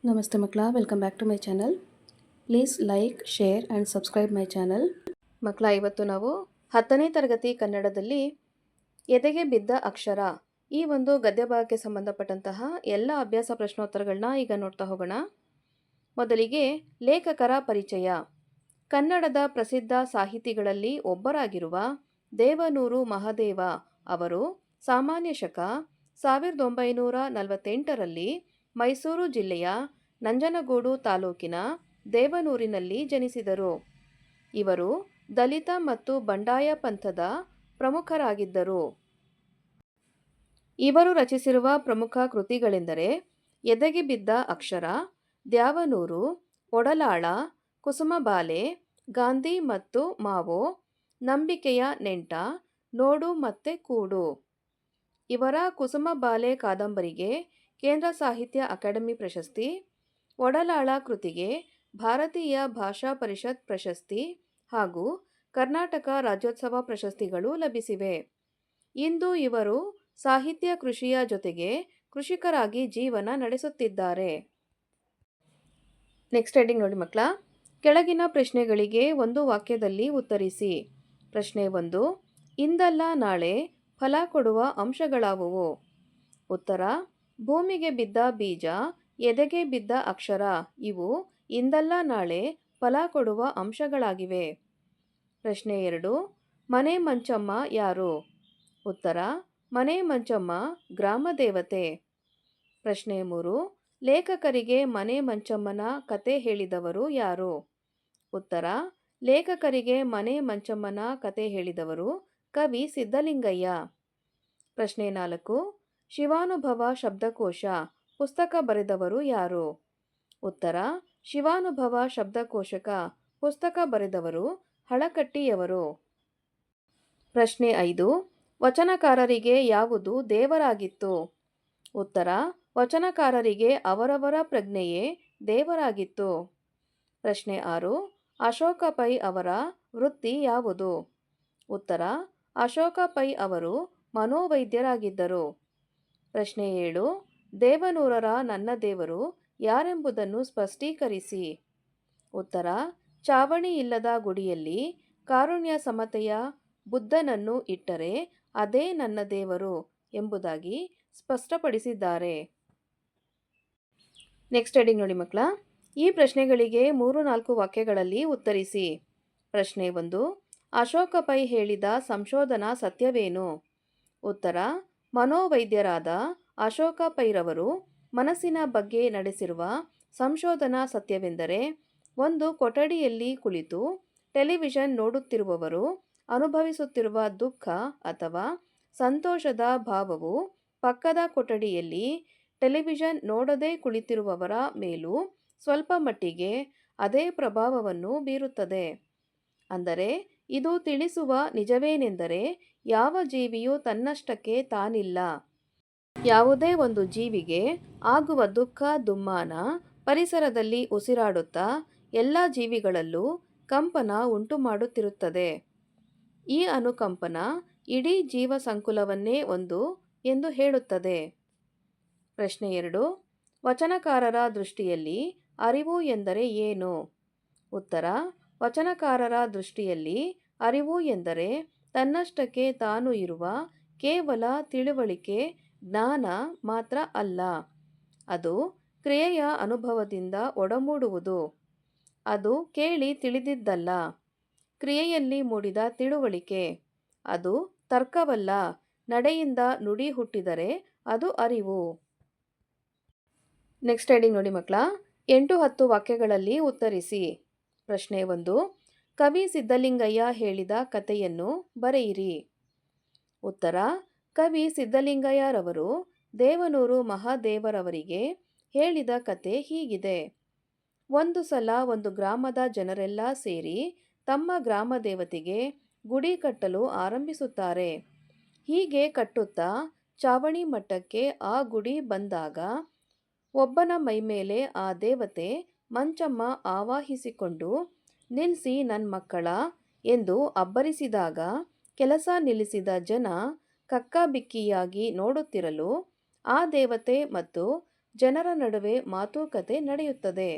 ನಮಸ್ತೆ ಮಕ್ಕಳ, welcome back to my channel. Please like, share and subscribe my channel. ಮಕ್ಕಳ, ಇವತ್ತು ನಾವು 10ನೇ ತರಗತಿ ಕನ್ನಡದಲ್ಲಿ ಎದೆಗೆ ಬಿದ್ದ ಅಕ್ಷರ ಈ ಒಂದು ಗದ್ಯ ಭಾಗಕ್ಕೆ ಸಂಬಂಧಪಟ್ಟಂತಹ ಎಲ್ಲ ಅಭ್ಯಾಸ ಪ್ರಶ್ನೋತ್ತರಗಳನ್ನ ಈಗ ನೋಡ್ತಾ ಹೋಗೋಣ. ಮೊದಲಿಗೆ ಲೇಖಕರ ಪರಿಚಯ. ಕನ್ನಡದ ಪ್ರಸಿದ್ಧ ಸಾಹಿತಿಗಳಲ್ಲಿ ಒಬ್ಬರಾಗಿರುವ ದೇವನೂರು ಮಹದೇವ ಅವರು ಸಾಮಾನ್ಯ ಶಕ 1948ರಲ್ಲಿ ಮೈಸೂರು ಜಿಲ್ಲೆಯ ನಂಜನಗೂಡು ತಾಲೂಕಿನ ದೇವನೂರಿನಲ್ಲಿ ಜನಿಸಿದರು. ಇವರು ದಲಿತ ಮತ್ತು ಬಂಡಾಯ ಪಂಥದ ಪ್ರಮುಖರಾಗಿದ್ದರು. ಇವರು ರಚಿಸಿರುವ ಪ್ರಮುಖ ಕೃತಿಗಳೆಂದರೆ ಎದೆಗೆ ಬಿದ್ದ ಅಕ್ಷರ, ದ್ಯಾವನೂರು, ಒಡಲಾಳ, ಕುಸುಮಬಾಲೆ, ಗಾಂಧಿ ಮತ್ತು ಮಾವೋ, ನಂಬಿಕೆಯ ನೆಂಟ, ನೋಡು ಮತ್ತೆ ಕೂಡು. ಇವರ ಕುಸುಮಬಾಲೆ ಕಾದಂಬರಿಗೆ ಕೇಂದ್ರ ಸಾಹಿತ್ಯ ಅಕಾಡೆಮಿ ಪ್ರಶಸ್ತಿ, ಒಡಲಾಳ ಕೃತಿಗೆ ಭಾರತೀಯ ಭಾಷಾ ಪರಿಷತ್ ಪ್ರಶಸ್ತಿ ಹಾಗೂ ಕರ್ನಾಟಕ ರಾಜ್ಯೋತ್ಸವ ಪ್ರಶಸ್ತಿಗಳು ಲಭಿಸಿವೆ. ಇಂದು ಇವರು ಸಾಹಿತ್ಯ ಕೃಷಿಯ ಜೊತೆಗೆ ಕೃಷಿಕರಾಗಿ ಜೀವನ ನಡೆಸುತ್ತಿದ್ದಾರೆ. ನೆಕ್ಸ್ಟ್ ಹೆಡಿಂಗ್ ನೋಡಿ ಮಕ್ಕಳ. ಕೆಳಗಿನ ಪ್ರಶ್ನೆಗಳಿಗೆ ಒಂದು ವಾಕ್ಯದಲ್ಲಿ ಉತ್ತರಿಸಿ. ಪ್ರಶ್ನೆ 1. ಇಂದಲ್ಲ ನಾಳೆ ಫಲ ಕೊಡುವ ಅಂಶಗಳಾವುವು? ಉತ್ತರ: ಭೂಮಿಗೆ ಬಿದ್ದ ಬೀಜ, ಎದೆಗೆ ಬಿದ್ದ ಅಕ್ಷರ ಇವು ಇಂದಲ್ಲ ನಾಳೆ ಫಲ ಕೊಡುವ ಅಂಶಗಳಾಗಿವೆ. ಪ್ರಶ್ನೆ 2. ಮನೆ ಮಂಚಮ್ಮ ಯಾರು? ಉತ್ತರ: ಮನೆ ಮಂಚಮ್ಮ ಗ್ರಾಮ ದೇವತೆ. ಪ್ರಶ್ನೆ 3. ಲೇಖಕರಿಗೆ ಮನೆ ಮಂಚಮ್ಮನ ಕತೆ ಹೇಳಿದವರು ಯಾರು? ಉತ್ತರ: ಲೇಖಕರಿಗೆ ಮನೆ ಮಂಚಮ್ಮನ ಕತೆ ಹೇಳಿದವರು ಕವಿ ಸಿದ್ಧಲಿಂಗಯ್ಯ. ಪ್ರಶ್ನೆ 4. ಶಿವಾನುಭವ ಶಬ್ದಕೋಶ ಪುಸ್ತಕ ಬರೆದವರು ಯಾರು? ಉತ್ತರ: ಶಿವಾನುಭವ ಶಬ್ದಕೋಶಕ ಪುಸ್ತಕ ಬರೆದವರು ಹಳಕಟ್ಟಿಯವರು. ಪ್ರಶ್ನೆ 5. ವಚನಕಾರರಿಗೆ ಯಾವುದು ದೇವರಾಗಿತ್ತು? ಉತ್ತರ: ವಚನಕಾರರಿಗೆ ಅವರವರ ಪ್ರಜ್ಞೆಯೇ ದೇವರಾಗಿತ್ತು. ಪ್ರಶ್ನೆ 6. ಅಶೋಕ ಪೈ ಅವರ ವೃತ್ತಿ ಯಾವುದು? ಉತ್ತರ: ಅಶೋಕ ಪೈ ಅವರು ಮನೋವೈದ್ಯರಾಗಿದ್ದರು. ಪ್ರಶ್ನೆ 7. ದೇವನೂರರ ನನ್ನ ದೇವರು ಯಾರೆಂಬುದನ್ನು ಸ್ಪಷ್ಟೀಕರಿಸಿ. ಉತ್ತರ: ಚಾವಣಿ ಇಲ್ಲದ ಗುಡಿಯಲ್ಲಿ ಕಾರುಣ್ಯ ಸಮತೆಯ ಬುದ್ಧನನ್ನು ಇಟ್ಟರೆ ಅದೇ ನನ್ನ ದೇವರು ಎಂಬುದಾಗಿ ಸ್ಪಷ್ಟಪಡಿಸಿದ್ದಾರೆ. ನೆಕ್ಸ್ಟ್ ಹೆಡಿಂಗ್ ನೋಡಿ ಮಕ್ಕಳ. ಈ ಪ್ರಶ್ನೆಗಳಿಗೆ 3-4 ವಾಕ್ಯಗಳಲ್ಲಿ ಉತ್ತರಿಸಿ. ಪ್ರಶ್ನೆ 1. ಅಶೋಕ ಪೈ ಹೇಳಿದ ಸಂಶೋಧನಾ ಸತ್ಯವೇನು? ಉತ್ತರ: ಮನೋವೈದ್ಯರಾದ ಅಶೋಕ ಪೈರವರು ಮನಸ್ಸಿನ ಬಗ್ಗೆ ನಡೆಸಿರುವ ಸಂಶೋಧನಾ ಸತ್ಯವೆಂದರೆ, ಒಂದು ಕೊಠಡಿಯಲ್ಲಿ ಕುಳಿತು ಟೆಲಿವಿಷನ್ ನೋಡುತ್ತಿರುವವರು ಅನುಭವಿಸುತ್ತಿರುವ ದುಃಖ ಅಥವಾ ಸಂತೋಷದ ಭಾವವು ಪಕ್ಕದ ಕೊಠಡಿಯಲ್ಲಿ ಟೆಲಿವಿಷನ್ ನೋಡದೇ ಕುಳಿತಿರುವವರ ಮೇಲೂ ಸ್ವಲ್ಪ ಮಟ್ಟಿಗೆ ಅದೇ ಪ್ರಭಾವವನ್ನು ಬೀರುತ್ತದೆ. ಅಂದರೆ ಇದು ತಿಳಿಸುವ ನಿಜವೇನೆಂದರೆ, ಯಾವ ಜೀವಿಯೂ ತನ್ನಷ್ಟಕ್ಕೆ ತಾನಿಲ್ಲ. ಯಾವುದೇ ಒಂದು ಜೀವಿಗೆ ಆಗುವ ದುಃಖ ದುಮ್ಮಾನ ಪರಿಸರದಲ್ಲಿ ಉಸಿರಾಡುತ್ತಾ ಎಲ್ಲ ಜೀವಿಗಳಲ್ಲೂ ಕಂಪನ ಉಂಟು ಮಾಡುತ್ತಿರುತ್ತದೆ. ಈ ಅನುಕಂಪನ ಇಡೀ ಜೀವ ಸಂಕುಲವನ್ನೇ ಒಂದು ಎಂದು ಹೇಳುತ್ತದೆ. ಪ್ರಶ್ನೆ 2. ವಚನಕಾರರ ದೃಷ್ಟಿಯಲ್ಲಿ ಅರಿವು ಎಂದರೆ ಏನು? ಉತ್ತರ: ವಚನಕಾರರ ದೃಷ್ಟಿಯಲ್ಲಿ ಅರಿವು ಎಂದರೆ ತನ್ನಷ್ಟಕ್ಕೆ ತಾನು ಇರುವ ಕೇವಲ ತಿಳುವಳಿಕೆ, ಜ್ಞಾನ ಮಾತ್ರ ಅಲ್ಲ. ಅದು ಕ್ರಿಯೆಯ ಅನುಭವದಿಂದ ಒಡಮೂಡುವುದು. ಅದು ಕೇಳಿ ತಿಳಿದಿದ್ದಲ್ಲ, ಕ್ರಿಯೆಯಲ್ಲಿ ಮೂಡಿದ ತಿಳುವಳಿಕೆ. ಅದು ತರ್ಕವಲ್ಲ, ನಡೆಯಿಂದ ನುಡಿ ಹುಟ್ಟಿದರೆ ಅದು ಅರಿವು. ನೆಕ್ಸ್ಟ್ ಹೆಡಿಂಗ್ ನೋಡಿ ಮಕ್ಕಳ. 8-10 ವಾಕ್ಯಗಳಲ್ಲಿ ಉತ್ತರಿಸಿ. ಪ್ರಶ್ನೆ 1. ಕವಿ ಸಿದ್ಧಲಿಂಗಯ್ಯ ಹೇಳಿದ ಕಥೆಯನ್ನು ಬರೆಯಿರಿ. ಉತ್ತರ: ಕವಿ ಸಿದ್ಧಲಿಂಗಯ್ಯರವರು ದೇವನೂರು ಮಹಾದೇವರವರಿಗೆ ಹೇಳಿದ ಕತೆ ಹೀಗಿದೆ. ಒಂದು ಸಲ ಒಂದು ಗ್ರಾಮದ ಜನರೆಲ್ಲ ಸೇರಿ ತಮ್ಮ ಗ್ರಾಮ ದೇವತೆಗೆ ಗುಡಿ ಕಟ್ಟಲು ಆರಂಭಿಸುತ್ತಾರೆ. ಹೀಗೆ ಕಟ್ಟುತ್ತಾ ಚಾವಣಿ ಮಟ್ಟಕ್ಕೆ ಆ ಗುಡಿ ಬಂದಾಗ ಒಬ್ಬನ ಮೈಮೇಲೆ ಆ ದೇವತೆ ಮಂಚಮ್ಮ ಆವಾಹಿಸಿಕೊಂಡು, ನಿಲ್ಸಿ ನನ್ ಮಕ್ಕಳ ಎಂದು ಅಬ್ಬರಿಸಿದಾಗ ಕೆಲಸ ನಿಲ್ಲಿಸಿದ ಜನ ಕಕ್ಕಾಬಿಕ್ಕಿಯಾಗಿ ನೋಡುತ್ತಿರಲು ಆ ದೇವತೆ ಮತ್ತು ಜನರ ನಡುವೆ ಮಾತುಕತೆ ನಡೆಯುತ್ತದೆ.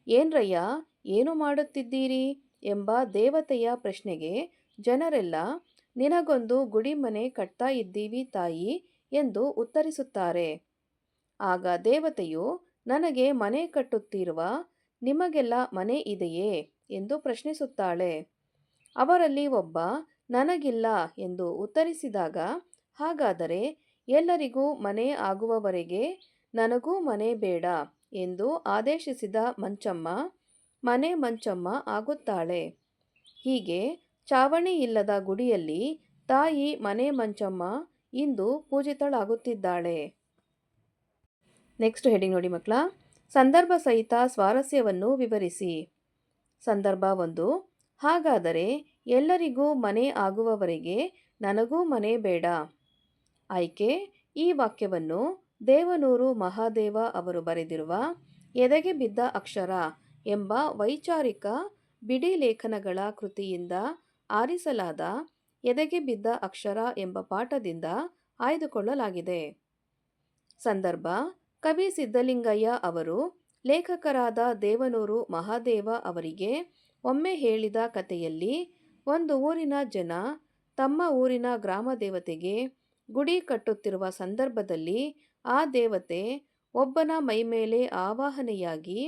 ಏನ್ರಯ್ಯ, ಏನು ಮಾಡುತ್ತಿದ್ದೀರಿ ಎಂಬ ದೇವತೆಯ ಪ್ರಶ್ನೆಗೆ ಜನರೆಲ್ಲ ನಿನಗೊಂದು ಗುಡಿಮನೆ ಕಟ್ತಾ ಇದ್ದೀವಿ ತಾಯಿ ಎಂದು ಉತ್ತರಿಸುತ್ತಾರೆ. ಆಗ ದೇವತೆಯು ನನಗೆ ಮನೆ ಕಟ್ಟುತ್ತಿರುವ ನಿಮಗೆಲ್ಲ ಮನೆ ಇದೆಯೇ ಎಂದು ಪ್ರಶ್ನಿಸುತ್ತಾಳೆ. ಅವರಲ್ಲಿ ಒಬ್ಬ ನನಗಿಲ್ಲ ಎಂದು ಉತ್ತರಿಸಿದಾಗ, ಹಾಗಾದರೆ ಎಲ್ಲರಿಗೂ ಮನೆ ಆಗುವವರೆಗೆ ನನಗೂ ಮನೆ ಬೇಡ ಎಂದು ಆದೇಶಿಸಿದ ಮಂಚಮ್ಮ ಮನೆ ಮಂಚಮ್ಮ ಆಗುತ್ತಾಳೆ. ಹೀಗೆ ಚಾವಣಿ ಇಲ್ಲದ ಗುಡಿಯಲ್ಲಿ ತಾಯಿ ಮನೆ ಮಂಚಮ್ಮ ಇಂದು ಪೂಜಿತಳಾಗುತ್ತಿದ್ದಾಳೆ. ನೆಕ್ಸ್ಟ್ ಹೆಡಿಂಗ್ ನೋಡಿ ಮಕ್ಕಳ. ಸಂದರ್ಭ ಸಹಿತ ಸ್ವಾರಸ್ಯವನ್ನು ವಿವರಿಸಿ. ಸಂದರ್ಭ 1. ಹಾಗಾದರೆ ಎಲ್ಲರಿಗೂ ಮನೆ ಆಗುವವರೆಗೆ ನನಗೂ ಮನೆ ಬೇಡ. ಆಯ್ಕೆ: ಈ ವಾಕ್ಯವನ್ನು ದೇವನೂರು ಮಹಾದೇವ ಅವರು ಬರೆದಿರುವ ಎದೆಗೆ ಬಿದ್ದ ಅಕ್ಷರ ಎಂಬ ವೈಚಾರಿಕ ಬಿಡಿ ಲೇಖನಗಳ ಕೃತಿಯಿಂದ ಆರಿಸಲಾದ ಎದೆಗೆ ಬಿದ್ದ ಅಕ್ಷರ ಎಂಬ ಪಾಠದಿಂದ ಆಯ್ದುಕೊಳ್ಳಲಾಗಿದೆ. ಸಂದರ್ಭ: ಕವಿ ಸಿದ್ಧಲಿಂಗಯ್ಯ ಅವರು ಲೇಖಕರಾದ ದೇವನೂರು ಮಹಾದೇವ ಅವರಿಗೆ ಒಮ್ಮೆ ಹೇಳಿದ ಕಥೆಯಲ್ಲಿ ಒಂದು ಊರಿನ ಜನ ತಮ್ಮ ಊರಿನ ಗ್ರಾಮ ದೇವತೆಗೆ ಗುಡಿ ಕಟ್ಟುತ್ತಿರುವ ಸಂದರ್ಭದಲ್ಲಿ ಆ ದೇವತೆ ಒಬ್ಬನ ಮೈಮೇಲೆ ಆವಾಹನೆಯಾಗಿ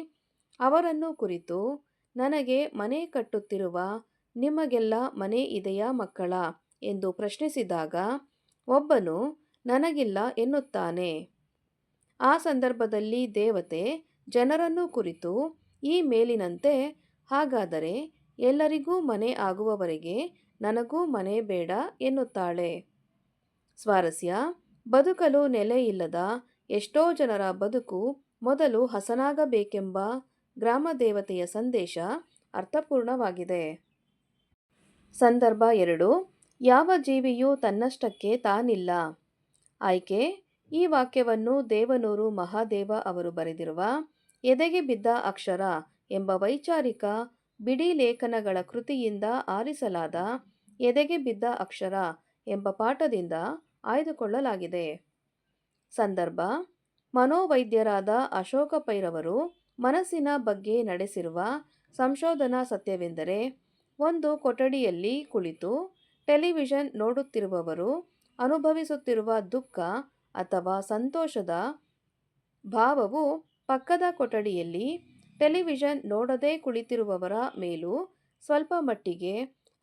ಅವರನ್ನು ಕುರಿತು, ನನಗೆ ಮನೆ ಕಟ್ಟುತ್ತಿರುವ ನಿಮಗೆಲ್ಲ ಮನೆ ಇದೆಯಾ ಮಕ್ಕಳ ಎಂದು ಪ್ರಶ್ನಿಸಿದಾಗ ಒಬ್ಬನು ನನಗಿಲ್ಲ ಎನ್ನುತ್ತಾನೆ. ಆ ಸಂದರ್ಭದಲ್ಲಿ ದೇವತೆ ಜನರನ್ನು ಕುರಿತು ಈ ಮೇಲಿನಂತೆ, ಹಾಗಾದರೆ ಎಲ್ಲರಿಗೂ ಮನೆ ಆಗುವವರೆಗೆ ನನಗೂ ಮನೆ ಬೇಡ ಎನ್ನುತ್ತಾಳೆ. ಸ್ವಾರಸ್ಯ: ಬದುಕಲು ನೆಲೆ ಇಲ್ಲದ ಎಷ್ಟೋ ಜನರ ಬದುಕು ಮೊದಲು ಹಸನಾಗಬೇಕೆಂಬ ಗ್ರಾಮ ದೇವತೆಯ ಸಂದೇಶ ಅರ್ಥಪೂರ್ಣವಾಗಿದೆ. ಸಂದರ್ಭ 2. ಯಾವ ಜೀವಿಯೂ ತನ್ನಷ್ಟಕ್ಕೆ ತಾನಿಲ್ಲ. ಆಯ್ಕೆ: ಈ ವಾಕ್ಯವನ್ನು ದೇವನೂರು ಮಹಾದೇವ ಅವರು ಬರೆದಿರುವ ಎದೆಗೆ ಬಿದ್ದ ಅಕ್ಷರ ಎಂಬ ವೈಚಾರಿಕ ಬಿಡಿ ಲೇಖನಗಳ ಕೃತಿಯಿಂದ ಆರಿಸಲಾದ ಎದೆಗೆ ಬಿದ್ದ ಅಕ್ಷರ ಎಂಬ ಪಾಠದಿಂದ ಆಯ್ದುಕೊಳ್ಳಲಾಗಿದೆ. ಸಂದರ್ಭ: ಮನೋವೈದ್ಯರಾದ ಅಶೋಕ ಪೈರವರು ಮನಸ್ಸಿನ ಬಗ್ಗೆ ನಡೆಸಿರುವ ಸಂಶೋಧನಾ ಸತ್ಯವೆಂದರೆ, ಒಂದು ಕೊಠಡಿಯಲ್ಲಿ ಕುಳಿತು ಟೆಲಿವಿಷನ್ ನೋಡುತ್ತಿರುವವರು ಅನುಭವಿಸುತ್ತಿರುವ ದುಃಖ ಅಥವಾ ಸಂತೋಷದ ಭಾವವು ಪಕ್ಕದ ಕೊಠಡಿಯಲ್ಲಿ ಟೆಲಿವಿಷನ್ ನೋಡದೇ ಕುಳಿತಿರುವವರ ಮೇಲೂ ಸ್ವಲ್ಪ ಮಟ್ಟಿಗೆ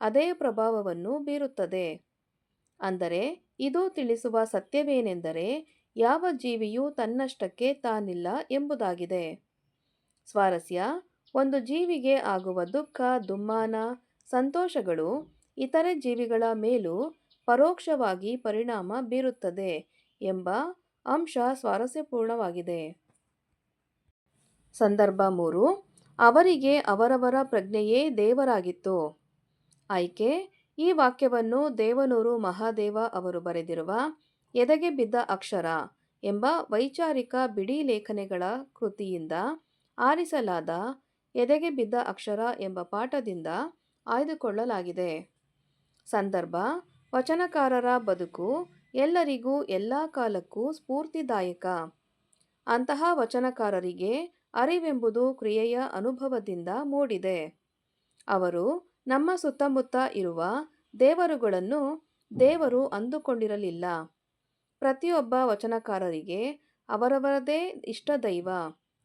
ಅದೇ ಪ್ರಭಾವವನ್ನು ಬೀರುತ್ತದೆ. ಅಂದರೆ ಇದು ತಿಳಿಸುವ ಸತ್ಯವೇನೆಂದರೆ, ಯಾವ ಜೀವಿಯೂ ತನ್ನಷ್ಟಕ್ಕೆ ತಾನಿಲ್ಲ ಎಂಬುದಾಗಿದೆ. ಸ್ವಾರಸ್ಯ: ಒಂದು ಜೀವಿಗೆ ಆಗುವ ದುಃಖ, ದುಮ್ಮಾನ, ಸಂತೋಷಗಳು ಇತರೆ ಜೀವಿಗಳ ಮೇಲೂ ಪರೋಕ್ಷವಾಗಿ ಪರಿಣಾಮ ಬೀರುತ್ತದೆ ಎಂಬ ಅಂಶ ಸ್ವಾರಸ್ಯಪೂರ್ಣವಾಗಿದೆ. ಸಂದರ್ಭ 3. ಅವರಿಗೆ ಅವರವರ ಪ್ರಜ್ಞೆಯೇ ದೇವರಾಗಿತ್ತು. ಆಯ್ಕೆ: ಈ ವಾಕ್ಯವನ್ನು ದೇವನೂರು ಮಹಾದೇವ ಅವರು ಬರೆದಿರುವ ಎದೆಗೆ ಬಿದ್ದ ಅಕ್ಷರ ಎಂಬ ವೈಚಾರಿಕ ಬಿಡಿ ಲೇಖನಗಳ ಕೃತಿಯಿಂದ ಆರಿಸಲಾದ ಎದೆಗೆ ಬಿದ್ದ ಅಕ್ಷರ ಎಂಬ ಪಾಠದಿಂದ ಆಯ್ದುಕೊಳ್ಳಲಾಗಿದೆ. ಸಂದರ್ಭ: ವಚನಕಾರರ ಬದುಕು ಎಲ್ಲರಿಗೂ ಎಲ್ಲ ಕಾಲಕ್ಕೂ ಸ್ಫೂರ್ತಿದಾಯಕ. ಅಂತಹ ವಚನಕಾರರಿಗೆ ಅರಿವೆಂಬುದು ಕ್ರಿಯೆಯ ಅನುಭವದಿಂದ ಮೂಡಿದೆ. ಅವರು ನಮ್ಮ ಸುತ್ತಮುತ್ತ ಇರುವ ದೇವರುಗಳನ್ನು ದೇವರು ಅಂದುಕೊಂಡಿರಲಿಲ್ಲ. ಪ್ರತಿಯೊಬ್ಬ ವಚನಕಾರರಿಗೆ ಅವರವರದೇ ಇಷ್ಟದೈವ,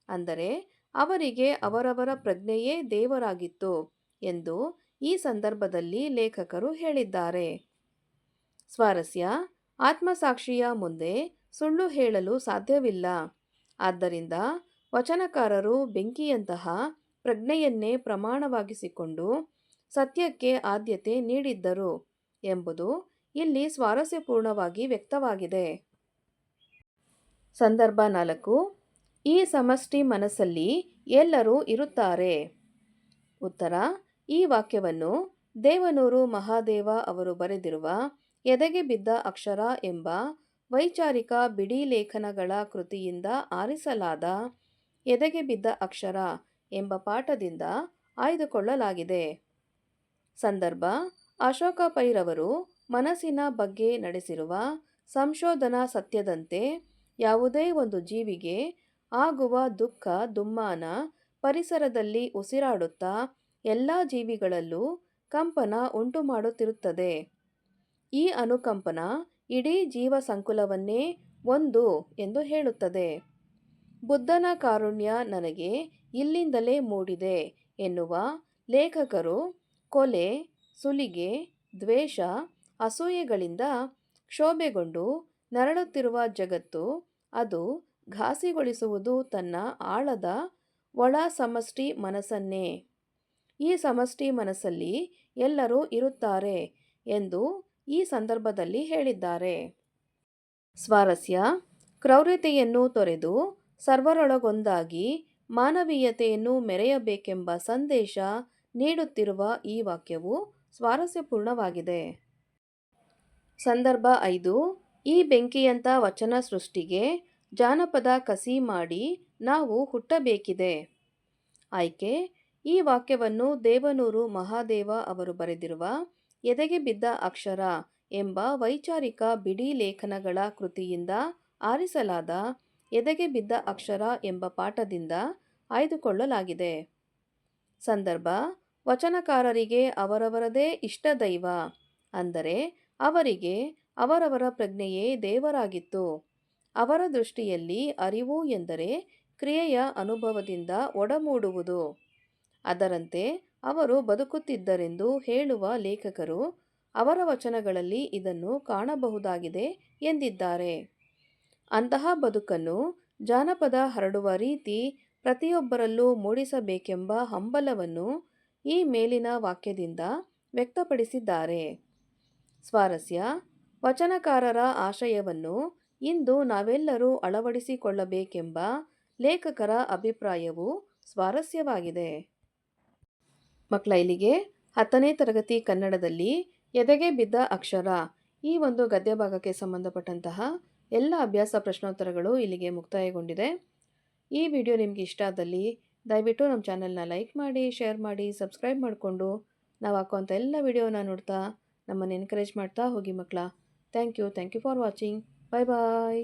ಅಂದರೆ ಅವರಿಗೆ ಅವರವರ ಪ್ರಜ್ಞೆಯೇ ದೇವರಾಗಿತ್ತು ಎಂದು ಈ ಸಂದರ್ಭದಲ್ಲಿ ಲೇಖಕರು ಹೇಳಿದ್ದಾರೆ. ಸ್ವಾರಸ್ಯ: ಆತ್ಮಸಾಕ್ಷಿಯ ಮುಂದೆ ಸುಳ್ಳು ಹೇಳಲು ಸಾಧ್ಯವಿಲ್ಲ. ಆದ್ದರಿಂದ ವಚನಕಾರರು ಬೆಂಕಿಯಂತಹ ಪ್ರಜ್ಞೆಯನ್ನೇ ಪ್ರಮಾಣವಾಗಿಸಿಕೊಂಡು ಸತ್ಯಕ್ಕೆ ಆದ್ಯತೆ ನೀಡಿದ್ದರು ಎಂಬುದು ಇಲ್ಲಿ ಸ್ವಾರಸ್ಯಪೂರ್ಣವಾಗಿ ವ್ಯಕ್ತವಾಗಿದೆ. ಸಂದರ್ಭ 4. ಈ ಸಮಷ್ಟಿ ಮನಸ್ಸಲ್ಲಿ ಎಲ್ಲರೂ ಇರುತ್ತಾರೆ. ಉತ್ತರ: ಈ ವಾಕ್ಯವನ್ನು ದೇವನೂರು ಮಹಾದೇವ ಅವರು ಬರೆದಿರುವ ಎದೆಗೆ ಬಿದ್ದ ಅಕ್ಷರ ಎಂಬ ವೈಚಾರಿಕ ಬಿಡಿ ಲೇಖನಗಳ ಕೃತಿಯಿಂದ ಆರಿಸಲಾದ ಎದೆಗೆ ಬಿದ್ದ ಅಕ್ಷರ ಎಂಬ ಪಾಠದಿಂದ ಆಯ್ದುಕೊಳ್ಳಲಾಗಿದೆ. ಸಂದರ್ಭ: ಅಶೋಕ ಪೈರವರು ಮನಸ್ಸಿನ ಬಗ್ಗೆ ನಡೆಸಿರುವ ಸಂಶೋಧನಾ ಸತ್ಯದಂತೆ ಯಾವುದೇ ಒಂದು ಜೀವಿಗೆ ಆಗುವ ದುಃಖ ದುಮ್ಮಾನ ಪರಿಸರದಲ್ಲಿ ಉಸಿರಾಡುತ್ತಾ ಎಲ್ಲ ಜೀವಿಗಳಲ್ಲೂ ಕಂಪನ ಉಂಟುಮಾಡುತ್ತಿರುತ್ತದೆ. ಈ ಅನುಕಂಪನ ಇಡೀ ಜೀವ ಸಂಕುಲವನ್ನೇ ಒಂದು ಎಂದು ಹೇಳುತ್ತದೆ. ಬುದ್ಧನ ಕಾರುಣ್ಯ ನನಗೆ ಇಲ್ಲಿಂದಲೇ ಮೂಡಿದೆ ಎನ್ನುವ ಲೇಖಕರು ಕೊಲೆ, ಸುಲಿಗೆ, ದ್ವೇಷ, ಅಸೂಯೆಗಳಿಂದ ಕ್ಷೋಭೆಗೊಂಡು ನರಳುತ್ತಿರುವ ಜಗತ್ತು ಅದು ಘಾಸಿಗೊಳಿಸುವುದು ತನ್ನ ಆಳದ ಒಳ ಸಮಷ್ಟಿ ಮನಸ್ಸನ್ನೇ. ಈ ಸಮಷ್ಟಿ ಮನಸ್ಸಲ್ಲಿ ಎಲ್ಲರೂ ಇರುತ್ತಾರೆ ಎಂದು ಈ ಸಂದರ್ಭದಲ್ಲಿ ಹೇಳಿದ್ದಾರೆ. ಸ್ವಾರಸ್ಯ, ಕ್ರೌರ್ಯತೆಯನ್ನು ತೊರೆದು ಸರ್ವರೊಳಗೊಂದಾಗಿ ಮಾನವೀಯತೆಯನ್ನು ಮೆರೆಯಬೇಕೆಂಬ ಸಂದೇಶ ನೀಡುತ್ತಿರುವ ಈ ವಾಕ್ಯವು ಸ್ವಾರಸ್ಯಪೂರ್ಣವಾಗಿದೆ. ಸಂದರ್ಭ 5. ಈ ಬೆಂಕಿಯಂಥ ವಚನ ಸೃಷ್ಟಿಗೆ ಜಾನಪದ ಕಸಿ ಮಾಡಿ ನಾವು ಹುಟ್ಟಬೇಕಿದೆ. ಆಯ್ಕೆ: ಈ ವಾಕ್ಯವನ್ನು ದೇವನೂರು ಮಹಾದೇವ ಅವರು ಬರೆದಿರುವ ಎದೆಗೆ ಬಿದ್ದ ಅಕ್ಷರ ಎಂಬ ವೈಚಾರಿಕ ಬಿಡಿ ಲೇಖನಗಳ ಕೃತಿಯಿಂದ ಆರಿಸಲಾದ ಎದೆಗೆ ಬಿದ್ದ ಅಕ್ಷರ ಎಂಬ ಪಾಠದಿಂದ ಆಯ್ದುಕೊಳ್ಳಲಾಗಿದೆ. ಸಂದರ್ಭ: ವಚನಕಾರರಿಗೆ ಅವರವರದೇ ಇಷ್ಟ ದೈವ, ಅಂದರೆ ಅವರಿಗೆ ಅವರವರ ಪ್ರಜ್ಞೆಯೇ ದೇವರಾಗಿತ್ತು. ಅವರ ದೃಷ್ಟಿಯಲ್ಲಿ ಅರಿವು ಎಂದರೆ ಕ್ರಿಯೆಯ ಅನುಭವದಿಂದ ಒಡಮೂಡುವುದು. ಅದರಂತೆ ಅವರು ಬದುಕುತ್ತಿದ್ದರೆಂದು ಹೇಳುವ ಲೇಖಕರು ಅವರ ವಚನಗಳಲ್ಲಿ ಇದನ್ನು ಕಾಣಬಹುದಾಗಿದೆ ಎಂದಿದ್ದಾರೆ. ಅಂತಹ ಬದುಕನ್ನು ಜಾನಪದ ಹರಡುವ ರೀತಿ ಪ್ರತಿಯೊಬ್ಬರಲ್ಲೂ ಮೂಡಿಸಬೇಕೆಂಬ ಹಂಬಲವನ್ನು ಈ ಮೇಲಿನ ವಾಕ್ಯದಿಂದ ವ್ಯಕ್ತಪಡಿಸಿದ್ದಾರೆ. ಸ್ವಾರಸ್ಯ, ವಚನಕಾರರ ಆಶಯವನ್ನು ಇಂದು ನಾವೆಲ್ಲರೂ ಅಳವಡಿಸಿಕೊಳ್ಳಬೇಕೆಂಬ ಲೇಖಕರ ಅಭಿಪ್ರಾಯವು ಸ್ವಾರಸ್ಯವಾಗಿದೆ. ಮಕ್ಕಳ, ಇಲ್ಲಿಗೆ 10ನೇ ತರಗತಿ ಕನ್ನಡದಲ್ಲಿ ಎದೆಗೆ ಬಿದ್ದ ಅಕ್ಷರ ಈ ಒಂದು ಗದ್ಯ ಭಾಗಕ್ಕೆ ಸಂಬಂಧಪಟ್ಟಂತಹ ಎಲ್ಲ ಅಭ್ಯಾಸ ಪ್ರಶ್ನೋತ್ತರಗಳು ಇಲ್ಲಿಗೆ ಮುಕ್ತಾಯಗೊಂಡಿದೆ. ಈ ವಿಡಿಯೋ ನಿಮಗೆ ಇಷ್ಟ ಆದಲ್ಲಿ ದಯವಿಟ್ಟು ನಮ್ಮ ಚಾನಲ್ನ ಲೈಕ್ ಮಾಡಿ, ಶೇರ್ ಮಾಡಿ, ಸಬ್ಸ್ಕ್ರೈಬ್ ಮಾಡಿಕೊಂಡು ನಾವು ಹಾಕುವಂಥ ಎಲ್ಲ ವಿಡಿಯೋನ ನೋಡ್ತಾ ನಮ್ಮನ್ನು ಎನ್ಕರೇಜ್ ಮಾಡ್ತಾ ಹೋಗಿ ಮಕ್ಕಳ. Thank you for watching. Bye bye.